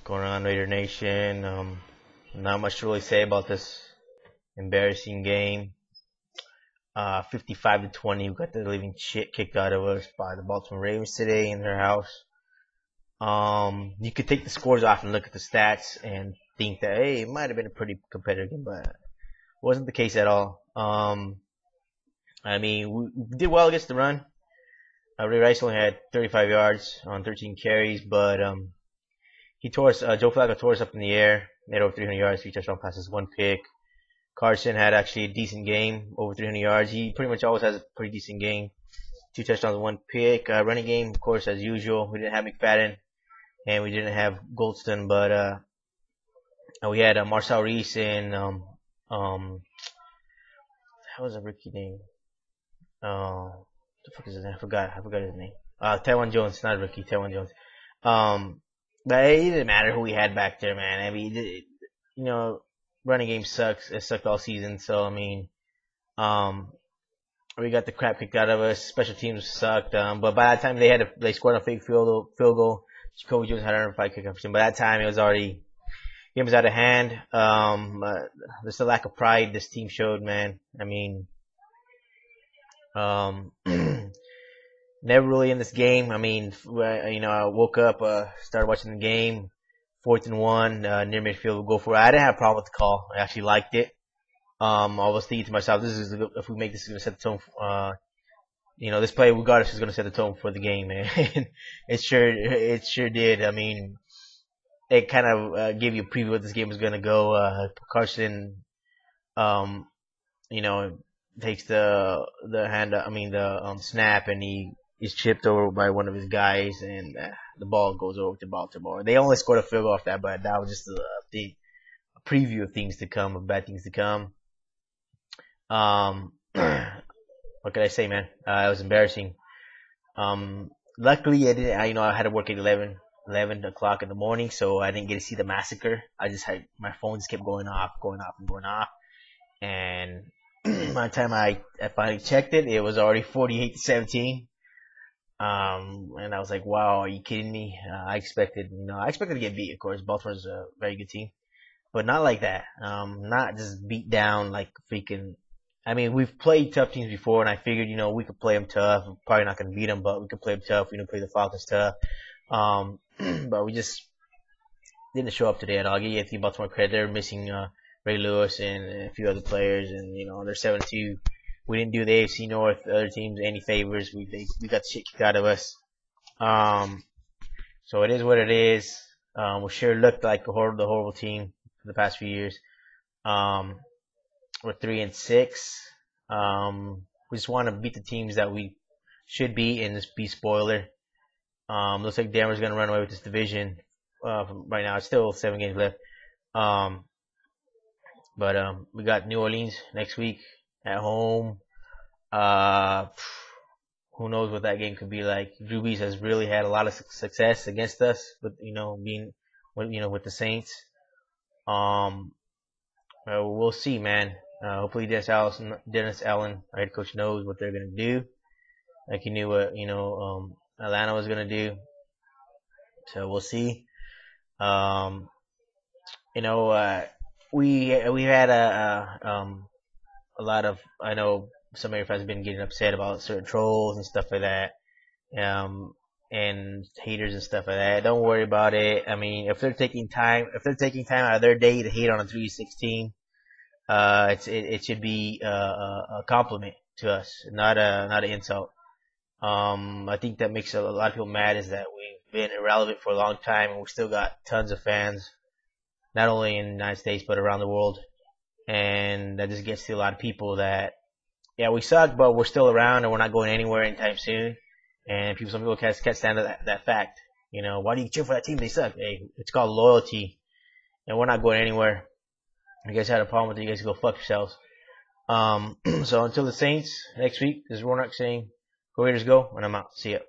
Going on, Raider Nation? Not much to really say about this embarrassing game. 55 to 20, we got the living shit kicked out of us by the Baltimore Ravens today in their house. You could take the scores off and look at the stats and think that, hey, it might have been a pretty competitive game, but it wasn't the case at all. We did well against the run. Ray Rice only had 35 yards on 13 carries, but Joe Flacco tore us up in the air, made over 300 yards, 3 touchdown passes, 1 pick. Carson had actually a decent game, over 300 yards. He pretty much always has a pretty decent game. 2 touchdowns, 1 pick. Running game, of course, as usual. We didn't have McFadden, and we didn't have Goldston, but we had Marcel Reese and how was the rookie name? What the fuck is his name? I forgot his name. Taiwan Jones, not a rookie, Taiwan Jones. But it didn't matter who we had back there, man. I mean, running game sucks. It sucked all season. So we got the crap kicked out of us. Special teams sucked. But by that time they scored a fake field goal. Jacoby Jones had 105 kickoffs. By that time game was out of hand. There's a lack of pride this team showed, man. Never really in this game. I woke up, started watching the game. 4th and 1, near midfield, we'll go for it. I didn't have a problem with the call. I actually liked it. I was thinking to myself, if we make this, it's going to set the tone. This play, regardless, is going to set the tone for the game, man. It sure did. It kind of gave you a preview of what this game was going to go. Carson, takes the snap, and he is chipped over by one of his guys, and the ball goes over to Baltimore. They only scored a field goal off that, but that was just a preview of things to come, of bad things to come. What could I say, man? It was embarrassing. Luckily, I had to work at 11 o'clock in the morning, so I didn't get to see the massacre. My phone just kept going off. And by the time I finally checked it, it was already 48-17. And I was like, wow, are you kidding me? I expected to get beat, of course. Baltimore's a very good team, but not like that. Not just beat down like freaking. We've played tough teams before, and I figured, we could play them tough. We're probably not going to beat them, but we could play them tough. We play the Falcons tough. But we just didn't show up today at all. I'll give you Baltimore credit. They're missing, Ray Lewis and a few other players, and, they're 7-2. We didn't do the AFC North, other teams, any favors. We got the shit kicked out of us. So it is what it is. We sure looked like the horrible team for the past few years. We're 3-6. We just want to beat the teams that we should beat and just be spoiler. Looks like Denver's gonna run away with this division. Right now, it's still 7 games left. But we got New Orleans next week at home. Who knows what that game could be like? Drew Brees has really had a lot of success against us, with with the Saints. We'll see, man. Hopefully Dennis Allen, our head coach, knows what they're gonna do. Like he knew what Atlanta was gonna do. So we'll see. We had a lot of, I know some of your fans have been getting upset about certain trolls and stuff like that, and haters and stuff like that. Don't worry about it. If they're taking time out of their day to hate on a 3-6 team, it should be a compliment to us, not an insult. I think that makes a lot of people mad is that we've been irrelevant for a long time, and we still got tons of fans, not only in the United States but around the world. And that just gets to a lot of people that, yeah, we suck, but we're still around and we're not going anywhere anytime soon. And some people can't stand that fact. Why do you cheer for that team? They suck. Hey, it's called loyalty, and we're not going anywhere. If you guys had a problem with it, you guys can go fuck yourselves. So until the Saints next week, this is Ronak saying, go Raiders go, and I'm out. See ya.